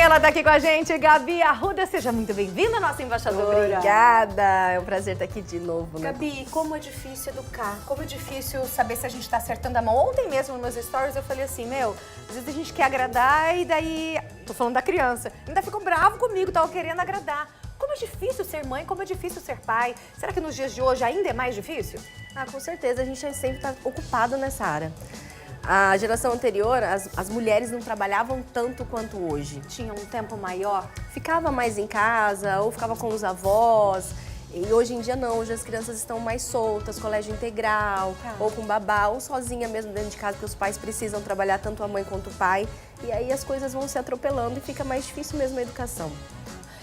quem ela tá aqui com a gente? Gabi Arruda, seja muito bem-vinda, nossa embaixadora. Obrigada, é um prazer estar aqui de novo, né? Gabi, como é difícil educar, como é difícil saber se a gente tá acertando a mão. Ontem mesmo, nos meus stories, eu falei assim, meu, às vezes a gente quer agradar e daí, tô falando da criança, ainda ficou bravo comigo, tava querendo agradar. Como é difícil ser mãe, como é difícil ser pai. Será que nos dias de hoje ainda é mais difícil? Ah, com certeza, a gente sempre está ocupado nessa área. A geração anterior, as mulheres não trabalhavam tanto quanto hoje. Tinha um tempo maior? Ficava mais em casa, ou ficava com os avós. E hoje em dia não, hoje as crianças estão mais soltas, colégio integral, ou com babá, ou sozinha mesmo dentro de casa, porque os pais precisam trabalhar tanto a mãe quanto o pai. E aí as coisas vão se atropelando e fica mais difícil mesmo a educação.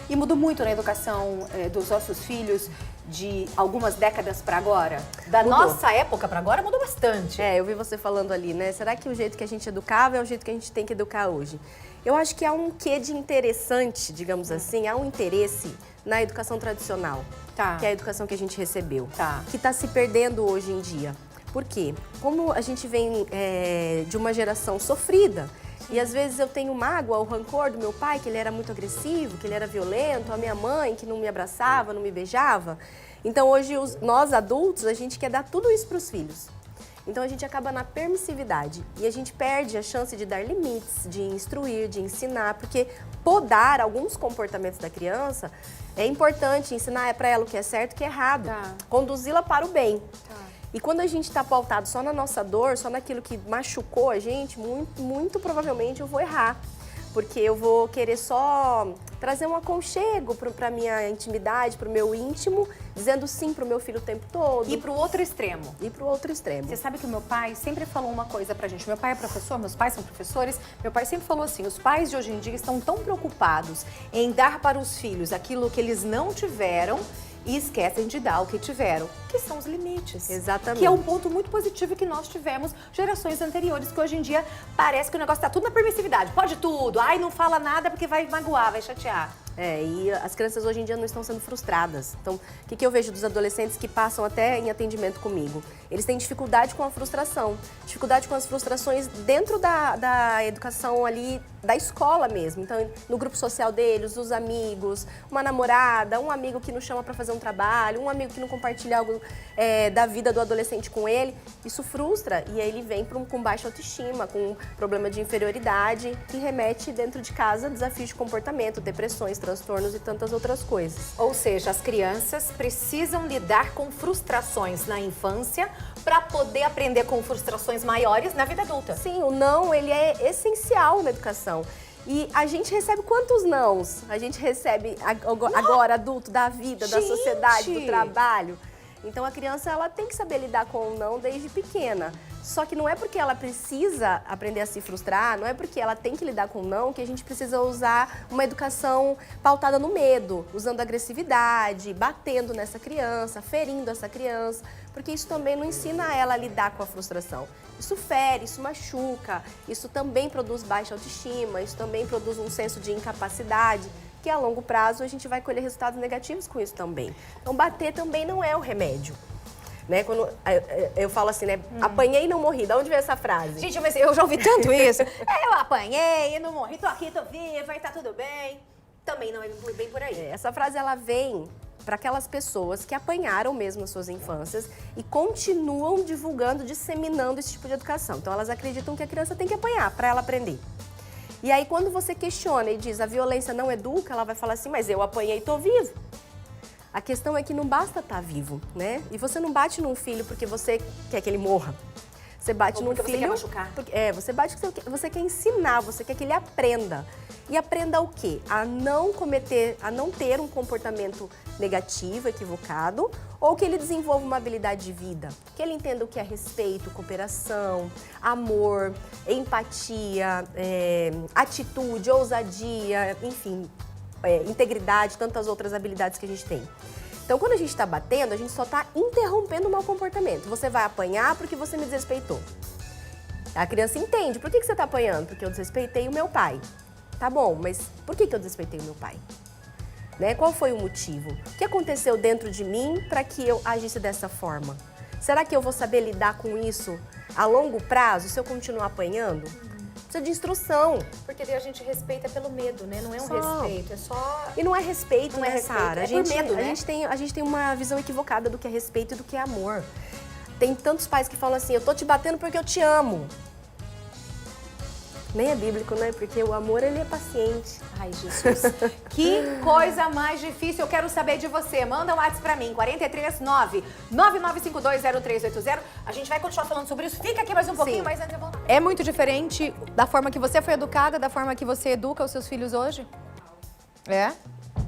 E mudou muito na educação dos nossos filhos de algumas décadas para agora? Da Mudou. nossa época para agora mudou bastante. É, eu vi você falando ali, né? Será que o jeito que a gente educava é o jeito que a gente tem que educar hoje? Eu acho que há um quê de interessante, digamos assim, há um interesse na educação tradicional, que é a educação que a gente recebeu, que está se perdendo hoje em dia. Por quê? Como a gente vem de uma geração sofrida, e às vezes eu tenho mágoa ou rancor do meu pai, que ele era muito agressivo, que ele era violento, a minha mãe, que não me abraçava, não me beijava. Então hoje nós adultos, a gente quer dar tudo isso para os filhos. Então a gente acaba na permissividade e a gente perde a chance de dar limites, de instruir, de ensinar, porque podar alguns comportamentos da criança é importante, ensinar para ela o que é certo e o que é errado, conduzi-la para o bem. E quando a gente está pautado só na nossa dor, só naquilo que machucou a gente, muito provavelmente eu vou errar. Porque eu vou querer só trazer um aconchego para a minha intimidade, para o meu íntimo, dizendo sim para o meu filho o tempo todo. E para o outro extremo. E para o outro extremo. Você sabe que o meu pai sempre falou uma coisa pra gente. Meu pai é professor, meus pais são professores. Meu pai sempre falou assim, os pais de hoje em dia estão tão preocupados em dar para os filhos aquilo que eles não tiveram e esquecem de dar o que tiveram, que são os limites. Exatamente. Que é um ponto muito positivo que nós tivemos gerações anteriores, que hoje em dia parece que o negócio tá tudo na permissividade. Pode tudo. Ai, não fala nada porque vai magoar, vai chatear. É, e as crianças hoje em dia não estão sendo frustradas. Então, o que eu vejo dos adolescentes que passam até em atendimento comigo? Eles têm dificuldade com a frustração, dificuldade com as frustrações dentro da educação ali, da escola mesmo. Então, no grupo social deles, os amigos, uma namorada, um amigo que não chama para fazer um trabalho, um amigo que não compartilha algo da vida do adolescente com ele, isso frustra e aí ele vem com baixa autoestima, com problema de inferioridade, que remete dentro de casa a desafios de comportamento, depressões, transtornos e tantas outras coisas. Ou seja, as crianças precisam lidar com frustrações na infância para poder aprender com frustrações maiores na vida adulta. Sim, o não, ele é essencial na educação. E a gente recebe quantos nãos? A gente recebe agora, adulto, da vida, da sociedade, do trabalho. Então a criança ela tem que saber lidar com o não desde pequena. Só que não é porque ela precisa aprender a se frustrar, não é porque ela tem que lidar com o não que a gente precisa usar uma educação pautada no medo, usando agressividade, batendo nessa criança, ferindo essa criança, porque isso também não ensina ela a lidar com a frustração. Isso fere, isso machuca, isso também produz baixa autoestima, isso também produz um senso de incapacidade, que a longo prazo a gente vai colher resultados negativos com isso também. Então bater também não é o remédio. Né? Quando eu falo assim, né? Apanhei e não morri. Da onde veio essa frase? Gente, mas eu já ouvi tanto isso. Eu apanhei e não morri, tô aqui, tô viva e tá tudo bem. Também não é bem por aí. Essa frase, ela vem para aquelas pessoas que apanharam mesmo nas suas infâncias e continuam divulgando, disseminando esse tipo de educação. Então, elas acreditam que a criança tem que apanhar para ela aprender. E aí, quando você questiona e diz a violência não educa, ela vai falar assim, mas eu apanhei e tô vivo. A questão é que não basta estar vivo, né? E você não bate num filho porque você quer que ele morra. Você bate num filho... Você quer machucar. Você bate porque você quer ensinar, você quer que ele aprenda. E aprenda o quê? A não ter um comportamento negativo, equivocado, ou que ele desenvolva uma habilidade de vida. Que ele entenda o que é respeito, cooperação, amor, empatia, atitude, ousadia, enfim... integridade, tantas outras habilidades que a gente tem. Então, quando a gente está batendo, a gente só está interrompendo o mau comportamento. Você vai apanhar porque você me desrespeitou. A criança entende. Por que você está apanhando? Porque eu desrespeitei o meu pai. Tá bom, mas por que eu desrespeitei o meu pai? Né? Qual foi o motivo? O que aconteceu dentro de mim para que eu agisse dessa forma? Será que eu vou saber lidar com isso a longo prazo se eu continuar apanhando? precisa de instrução. Porque daí a gente respeita pelo medo, né? Não é um respeito, é só... E não é respeito, não é né, respeito, Sara? é por medo, né? A gente tem uma visão equivocada do que é respeito e do que é amor. Tem tantos pais que falam assim, eu tô te batendo porque eu te amo. Nem é bíblico, né? Porque o amor, ele é paciente. Ai, Jesus. Que coisa mais difícil. Eu quero saber de você. Manda um WhatsApp pra mim, 439-99520380. A gente vai continuar falando sobre isso. Fica aqui mais um pouquinho, mas antes eu vou... É muito diferente da forma que você foi educada, da forma que você educa os seus filhos hoje? É?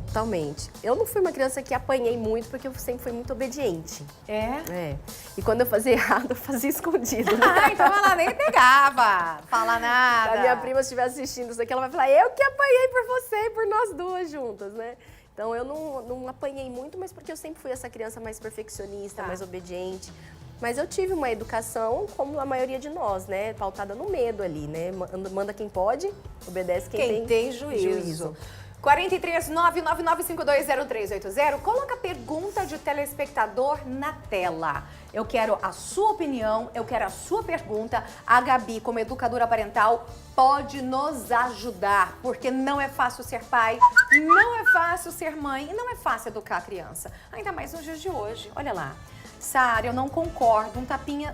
Totalmente. Eu não fui uma criança que apanhei muito, porque eu sempre fui muito obediente. É? E quando eu fazia errado, eu fazia escondido. Né? Ah, então ela nem pegava. Fala nada. Se a minha prima estiver assistindo isso aqui, ela vai falar, eu que apanhei por você e por nós duas juntas, né? Então eu não apanhei muito, mas porque eu sempre fui essa criança mais perfeccionista, mais obediente. Mas eu tive uma educação, como a maioria de nós, né? Pautada no medo ali, né? Manda quem pode, obedece quem tem juízo. 439-99520380. Coloca a pergunta de telespectador na tela. Eu quero a sua opinião, eu quero a sua pergunta. A Gabi, como educadora parental, pode nos ajudar, porque não é fácil ser pai, não é fácil ser mãe e não é fácil educar a criança. Ainda mais nos dias de hoje. Olha lá. Sara, eu não concordo.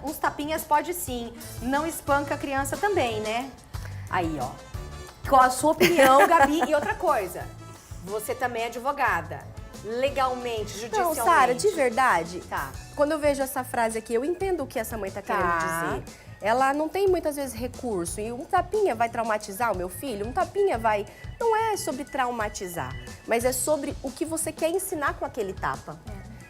Uns tapinhas pode sim. Não espanca a criança também, né? Aí, ó. Qual a sua opinião, Gabi? E outra coisa, você também é advogada. Legalmente, judicialmente. Não, Sara, de verdade, Tá. Quando eu vejo essa frase aqui, eu entendo o que essa mãe tá querendo dizer. Ela não tem muitas vezes recurso. E um tapinha vai traumatizar o meu filho? Um tapinha vai... Não é sobre traumatizar, mas é sobre o que você quer ensinar com aquele tapa.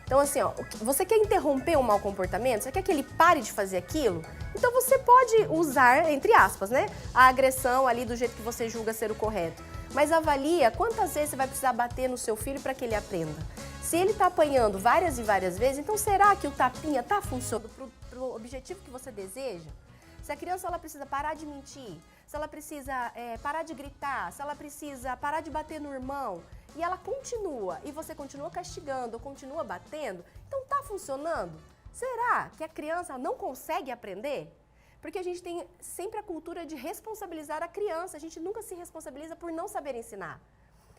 Então, assim, ó, você quer interromper um mau comportamento? Você quer que ele pare de fazer aquilo? Então, você pode usar, entre aspas, né, a agressão ali do jeito que você julga ser o correto. Mas avalia quantas vezes você vai precisar bater no seu filho para que ele aprenda. Se ele está apanhando várias e várias vezes, então será que o tapinha está funcionando para o objetivo que você deseja? Se a criança ela precisa parar de mentir, se ela precisa parar de gritar, se ela precisa parar de bater no irmão, e ela continua, e você continua castigando, ou continua batendo, então tá funcionando? Será que a criança não consegue aprender? Porque a gente tem sempre a cultura de responsabilizar a criança, a gente nunca se responsabiliza por não saber ensinar.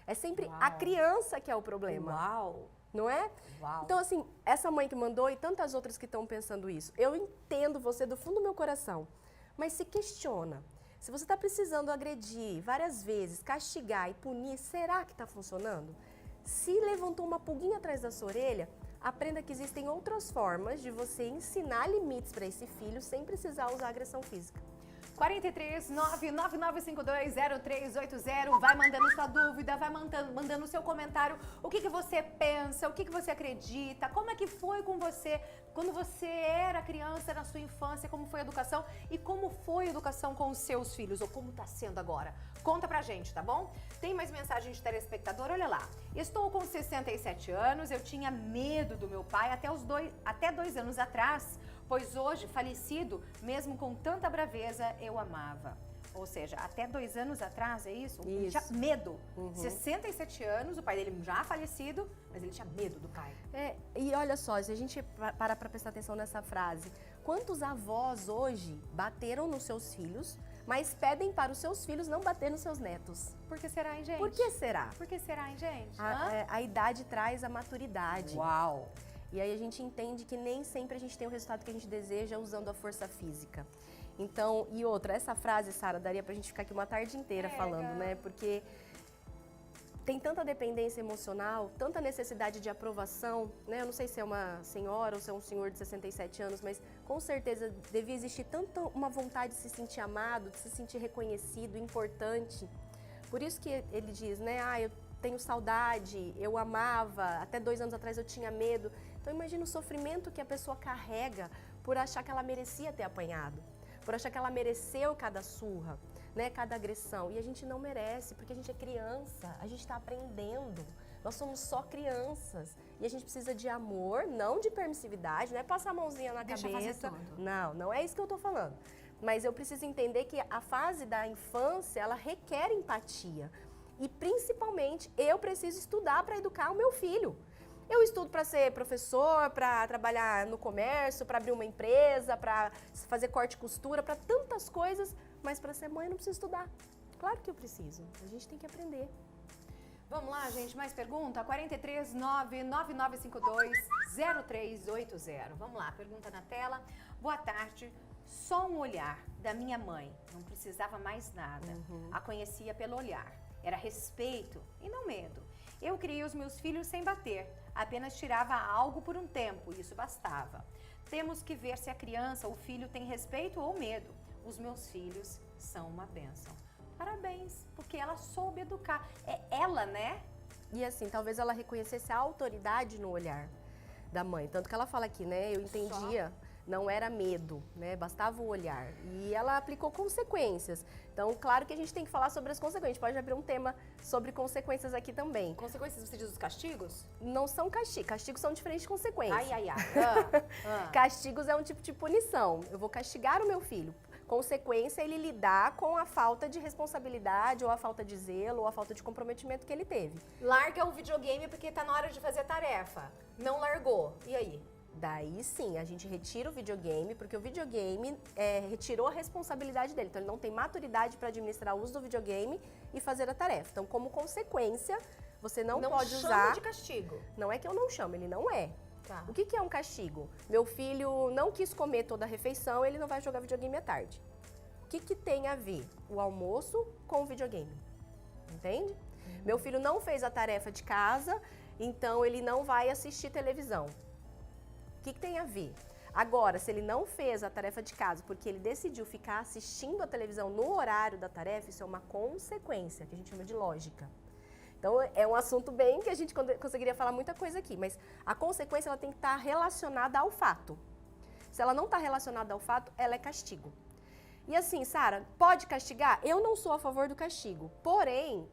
É sempre a criança que é o problema. Uau! Não é? Uau. Então, assim, essa mãe que mandou e tantas outras que estão pensando isso, eu entendo você do fundo do meu coração, mas se questiona. Se você está precisando agredir várias vezes, castigar e punir, será que está funcionando? Se levantou uma pulguinha atrás da sua orelha, aprenda que existem outras formas de você ensinar limites para esse filho sem precisar usar agressão física. 439-99520380. Vai mandando sua dúvida, vai mandando o seu comentário. O que você pensa, o que você acredita, como é que foi com você quando você era criança, na sua infância, como foi a educação e como foi a educação com os seus filhos, ou como está sendo agora. Conta pra gente, tá bom? Tem mais mensagem de telespectador? Olha lá. Estou com 67 anos, eu tinha medo do meu pai até 2 anos atrás, pois hoje, falecido, mesmo com tanta braveza, eu amava. Ou seja, até 2 anos atrás, é isso? Ele tinha medo. 67 anos, o pai dele já falecido, mas ele tinha medo do pai. E olha só, se a gente parar para prestar atenção nessa frase, quantos avós hoje bateram nos seus filhos, mas pedem para os seus filhos não bater nos seus netos? Por que será, hein, gente? Por que será? Por que será, hein, gente? A idade traz a maturidade. Uau! E aí a gente entende que nem sempre a gente tem o resultado que a gente deseja usando a força física. Então, e outra, essa frase, Sara, daria pra gente ficar aqui uma tarde inteira falando, né? Porque tem tanta dependência emocional, tanta necessidade de aprovação, né? Eu não sei se é uma senhora ou se é um senhor de 67 anos, mas com certeza devia existir tanta uma vontade de se sentir amado, de se sentir reconhecido, importante. Por isso que ele diz, né? Eu tenho saudade, eu amava, até 2 anos atrás eu tinha medo. Então imagina o sofrimento que a pessoa carrega por achar que ela merecia ter apanhado, por achar que ela mereceu cada surra, né, cada agressão. E a gente não merece, porque a gente é criança, a gente está aprendendo. Nós somos só crianças e a gente precisa de amor, não de permissividade, não é passar a mãozinha na cabeça. Fazer tudo. Não é isso que eu tô falando. Mas eu preciso entender que a fase da infância, ela requer empatia. E principalmente, eu preciso estudar para educar o meu filho. Eu estudo para ser professor, para trabalhar no comércio, para abrir uma empresa, para fazer corte e costura, para tantas coisas, mas para ser mãe eu não preciso estudar. Claro que eu preciso. A gente tem que aprender. Vamos lá, gente, mais pergunta? 439-9952-0380. Vamos lá, pergunta na tela. Boa tarde. Só um olhar da minha mãe. Não precisava mais nada. A conhecia pelo olhar. Era respeito e não medo. Eu criei os meus filhos sem bater. Apenas tirava algo por um tempo, isso bastava. Temos que ver se a criança ou filho tem respeito ou medo. Os meus filhos são uma bênção. Parabéns, porque ela soube educar. É ela, né? E assim, talvez ela reconhecesse a autoridade no olhar da mãe. Tanto que ela fala aqui, né? Eu entendia, não era medo, né? Bastava o olhar. E ela aplicou consequências. Então, claro que a gente tem que falar sobre as consequências. A gente pode abrir um tema sobre consequências aqui também. Consequências, você diz dos castigos? Não são castigos. Castigos são diferentes de consequências. Ai. Castigos é um tipo de punição. Eu vou castigar o meu filho. Consequência é ele lidar com a falta de responsabilidade, ou a falta de zelo, ou a falta de comprometimento que ele teve. Larga o videogame porque tá na hora de fazer a tarefa. Não largou. E aí? Daí sim, a gente retira o videogame, porque o videogame retirou a responsabilidade dele. Então ele não tem maturidade para administrar o uso do videogame e fazer a tarefa. Então, como consequência, você não pode usar... Não chama de castigo. Não é que eu não chamo, ele não é. Tá. O que é um castigo? Meu filho não quis comer toda a refeição, ele não vai jogar videogame à tarde. O que tem a ver o almoço com o videogame? Entende? Meu filho não fez a tarefa de casa, então ele não vai assistir televisão. O que tem a ver? Agora, se ele não fez a tarefa de casa porque ele decidiu ficar assistindo a televisão no horário da tarefa, isso é uma consequência, que a gente chama de lógica. Então, é um assunto bem que a gente conseguiria falar muita coisa aqui, mas a consequência ela tem que estar relacionada ao fato. Se ela não está relacionada ao fato, ela é castigo. E assim, Sara, pode castigar? Eu não sou a favor do castigo. Porém,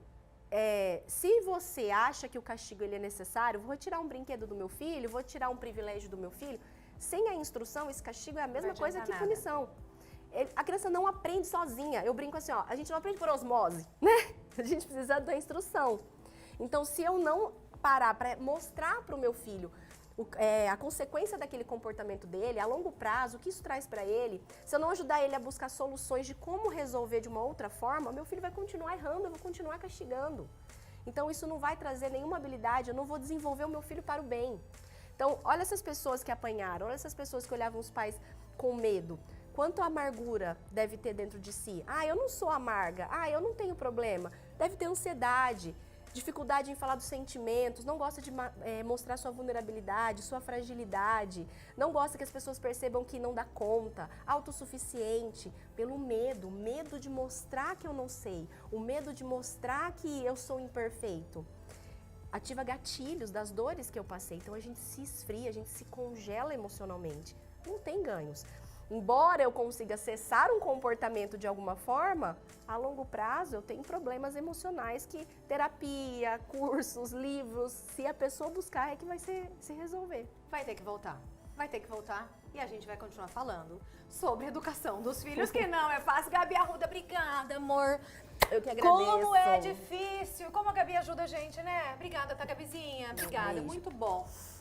se você acha que o castigo ele é necessário, vou tirar um brinquedo do meu filho, vou tirar um privilégio do meu filho, sem a instrução, esse castigo é a mesma coisa que punição. A criança não aprende sozinha. Eu brinco assim, ó, a gente não aprende por osmose, né? A gente precisa da instrução. Então, se eu não parar para mostrar para o meu filho a consequência daquele comportamento dele, a longo prazo, o que isso traz para ele, se eu não ajudar ele a buscar soluções de como resolver de uma outra forma, meu filho vai continuar errando, eu vou continuar castigando. Então, isso não vai trazer nenhuma habilidade, eu não vou desenvolver o meu filho para o bem. Então, olha essas pessoas que apanharam, olha essas pessoas que olhavam os pais com medo. Quanto amargura deve ter dentro de si? Ah, eu não sou amarga. Ah, eu não tenho problema. Deve ter ansiedade, dificuldade em falar dos sentimentos, não gosta de mostrar sua vulnerabilidade, sua fragilidade, não gosta que as pessoas percebam que não dá conta, autossuficiente, pelo medo de mostrar que eu não sei, o medo de mostrar que eu sou imperfeito. Ativa gatilhos das dores que eu passei, então a gente se esfria, a gente se congela emocionalmente, não tem ganhos. Embora eu consiga cessar um comportamento de alguma forma, a longo prazo eu tenho problemas emocionais que terapia, cursos, livros, se a pessoa buscar é que vai se resolver. Vai ter que voltar. Vai ter que voltar e a gente vai continuar falando sobre educação dos filhos, que não é fácil. Gabi Arruda, obrigada, amor. Eu que agradeço. Como é difícil, como a Gabi ajuda a gente, né? Obrigada, tá, Gabizinha? Obrigada, Beijo. muito bom.